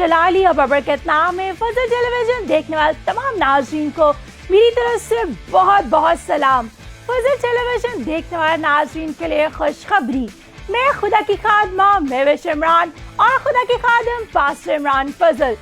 जलाली और बबरकत नाम है। फजल टेलीविजन देखने वाले तमाम नाज़रीन को मेरी तरफ से बहुत बहुत सलाम। फजल टेलीविजन देखने वाले नाज़रीन के लिए खुशखबरी, मैं खुदा की खादमा महविश इमरान और खुदा के खादम पास्टर इमरान फजल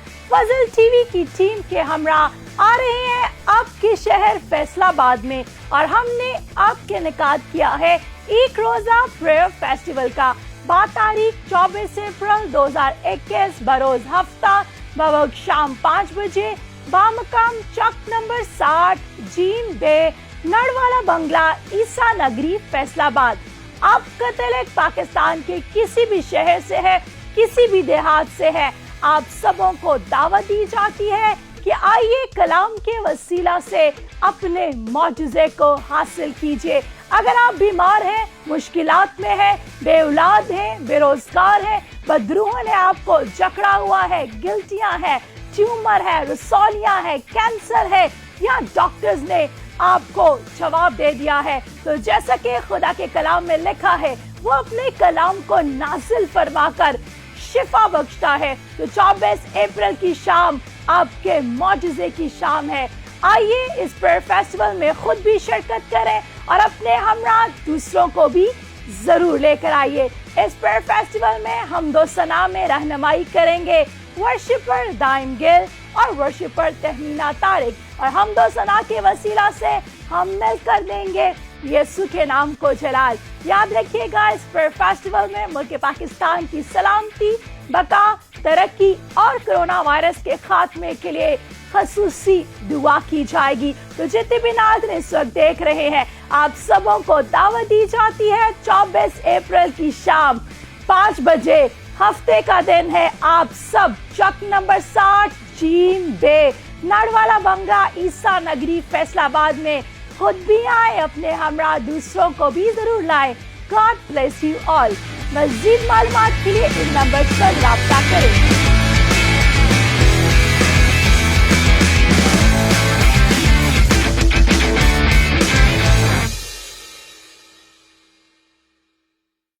टीवी की टीम के हमरा आ रहे हैं आपके शहर फैसलाबाद में, और हमने आपके निकात किया है एक रोजा प्रेयर फेस्टिवल का। तारीख 24 अप्रैल 2021 बरोज हफ्ता बवक्त शाम 5 बजे बामकाम चक नंबर 60 जीन बे नड़वाला बंगला ईसा नगरी फैसलाबाद। आप कतलेक पाकिस्तान के किसी भी शहर से है, किसी भी देहात से है, आप सबों को दावत दी जाती है कि आइए कलाम के वसीला से अपने मौजज़े को हासिल कीजिए। अगर आप बीमार हैं, मुश्किलात में हैं, बेऔलाद हैं, बेरोजगार हैं, बदरूहों ने आपको जकड़ा हुआ है, गिल्टियां हैं, ट्यूमर है, रसौलियां है, कैंसर है, या डॉक्टर्स ने आपको जवाब दे दिया है, तो जैसा कि खुदा के कलाम में लिखा है, वो अपने कलाम को नाजिल फरमाकर शिफा बख्शता है। तो 24 अप्रैल की शाम आपके मौजज़े की शाम है। आइए इस प्रेयर फेस्टिवल में खुद भी शिरकत करें और अपने हमरा दूसरों को भी जरूर लेकर आइए। इस प्रेयर फेस्टिवल में हम दो सना में रहनुमाई करेंगे वर्शिपर दाइम गिल और वर्शिपर तहमीना तारिक, और हम दो सना के वसीला से हम मिलकर देंगे यीशु के नाम को जलाल। याद रखिएगा, इस प्रेयर फेस्टिवल में मुल्क पाकिस्तान की सलामती, बका, तरक्की और कोरोना वायरस के खात्मे के लिए खसूसी दुआ की जाएगी। तो जितने भी नाज़रीन इस वक्त देख रहे हैं, आप सबों को दावत दी जाती है 24 अप्रैल की शाम 5 बजे, हफ्ते का दिन है। आप सब चक नंबर 60 जीन बे नड़वाला बंगला ईसा नगरी फैसलाबाद में खुद भी आए, अपने हमरा दूसरों को भी जरूर लाए। God bless you all. मज़ीद मालूमात के लिए इन नंबर पर राब्ता करें।